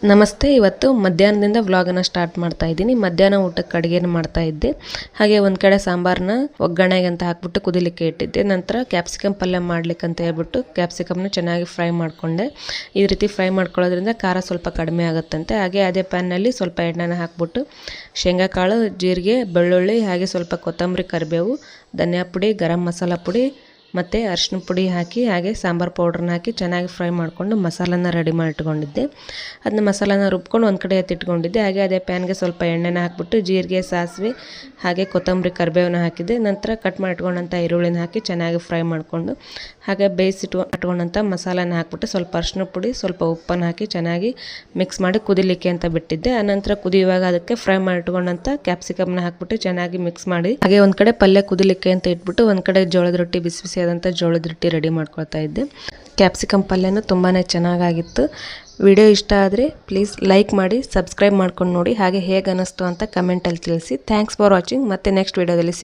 ನಮಸ್ತೆ. ಇವತ್ತು ಮಧ್ಯಾಹ್ನದಿಂದ ವ್ಲಾಗನ್ನು ಸ್ಟಾರ್ಟ್ ಮಾಡ್ತಾ ಇದ್ದೀನಿ. ಮಧ್ಯಾಹ್ನ ಊಟಕ್ಕೆ ಅಡುಗೆನ ಮಾಡ್ತಾ ಇದ್ದೆ. ಹಾಗೆ ಒಂದು ಕಡೆ ಸಾಂಬಾರನ್ನ ಒಗ್ಗರಣೆಗೆ ಅಂತ ಹಾಕ್ಬಿಟ್ಟು ಕುದಿಲಿಕ್ಕೆ ಇಟ್ಟಿದ್ದೆ. ನಂತರ ಕ್ಯಾಪ್ಸಿಕಮ್ ಪಲ್ಯ ಮಾಡ್ಲಿಕ್ಕೆ ಅಂತ ಹೇಳ್ಬಿಟ್ಟು ಕ್ಯಾಪ್ಸಿಕಮ್ನ ಚೆನ್ನಾಗಿ ಫ್ರೈ ಮಾಡಿಕೊಂಡೆ. ಈ ರೀತಿ ಫ್ರೈ ಮಾಡ್ಕೊಳ್ಳೋದ್ರಿಂದ ಖಾರ ಸ್ವಲ್ಪ ಕಡಿಮೆ ಆಗುತ್ತಂತೆ. ಹಾಗೆ ಅದೇ ಪ್ಯಾನ್ನಲ್ಲಿ ಸ್ವಲ್ಪ ಎಣ್ಣೆನ ಹಾಕ್ಬಿಟ್ಟು ಶೇಂಗಾಕಾಳು, ಜೀರಿಗೆ, ಬೆಳ್ಳುಳ್ಳಿ, ಹಾಗೆ ಸ್ವಲ್ಪ ಕೊತ್ತಂಬರಿ, ಕರಿಬೇವು, ಧನಿಯಾ ಪುಡಿ, ಗರಂ ಮಸಾಲ ಪುಡಿ ಮತ್ತು ಅರಿಶಿನ ಪುಡಿ ಹಾಕಿ ಹಾಗೆ ಸಾಂಬಾರು ಪೌಡ್ರನ್ನ ಹಾಕಿ ಚೆನ್ನಾಗಿ ಫ್ರೈ ಮಾಡಿಕೊಂಡು ಮಸಾಲನ ರೆಡಿ ಮಾಡಿಟ್ಕೊಂಡಿದ್ದೆ. ಅದನ್ನ ಮಸಾಲಾನ ರುಬ್ಕೊಂಡು ಒಂದು ಕಡೆ ಎತ್ತಿಟ್ಕೊಂಡಿದ್ದೆ. ಹಾಗೆ ಅದೇ ಪ್ಯಾನ್ಗೆ ಸ್ವಲ್ಪ ಎಣ್ಣೆನ ಹಾಕ್ಬಿಟ್ಟು ಜೀರಿಗೆ, ಸಾಸಿವೆ, ಹಾಗೆ ಕೊತ್ತಂಬರಿ, ಕರಿಬೇವನ್ನ ಹಾಕಿದ್ದೆ. ನಂತರ ಕಟ್ ಮಾಡಿಟ್ಕೊಂಡಂಥ ಈರುಳ್ಳಿನ ಹಾಕಿ ಚೆನ್ನಾಗಿ ಫ್ರೈ ಮಾಡಿಕೊಂಡು ಹಾಗೆ ಇಟ್ಕೊಂಡಂಥ ಮಸಾಲಾನ ಹಾಕ್ಬಿಟ್ಟು ಸ್ವಲ್ಪ ಅರಿಶಿನ ಪುಡಿ, ಸ್ವಲ್ಪ ಉಪ್ಪನ್ನು ಹಾಕಿ ಚೆನ್ನಾಗಿ ಮಿಕ್ಸ್ ಮಾಡಿ ಕುದಿಲಿಕ್ಕೆ ಅಂತ ಬಿಟ್ಟಿದ್ದೆ. ಆನಂತರ ಕುದಿಯುವಾಗ ಅದಕ್ಕೆ ಫ್ರೈ ಮಾಡಿಟ್ಕೊಂಡಂಥ ಕ್ಯಾಪ್ಸಿಕಮ್ನ ಹಾಕ್ಬಿಟ್ಟು ಚೆನ್ನಾಗಿ ಮಿಕ್ಸ್ ಮಾಡಿ ಹಾಗೆ ಒಂದು ಕಡೆ ಪಲ್ಯ ಕುದಿಲಿಕ್ಕೆ ಅಂತ ಇಟ್ಬಿಟ್ಟು ಒಂದು ಕಡೆ ಜೋಳದ ರೊಟ್ಟಿ, ಬಿಸಿ ಬಿಸಿಯಾದಂಥ ಜೋಳದ ರೊಟ್ಟಿ ರೆಡಿ ಮಾಡ್ಕೊಳ್ತಾ ಇದ್ದೆ. ಕ್ಯಾಪ್ಸಿಕಮ್ ಪಲ್ಯನೂ ತುಂಬಾ ಚೆನ್ನಾಗಾಗಿತ್ತು. ವಿಡಿಯೋ ಇಷ್ಟ ಆದರೆ ಪ್ಲೀಸ್ ಲೈಕ್ ಮಾಡಿ, ಸಬ್ಸ್ಕ್ರೈಬ್ ಮಾಡ್ಕೊಂಡು ನೋಡಿ. ಹಾಗೆ ಹೇಗೆ ಅನ್ನಿಸ್ತು ಅಂತ ಕಮೆಂಟಲ್ಲಿ ತಿಳಿಸಿ. Thanks for watching. ಮತ್ತೆ ನೆಕ್ಸ್ಟ್ ವಿಡಿಯೋದಲ್ಲಿ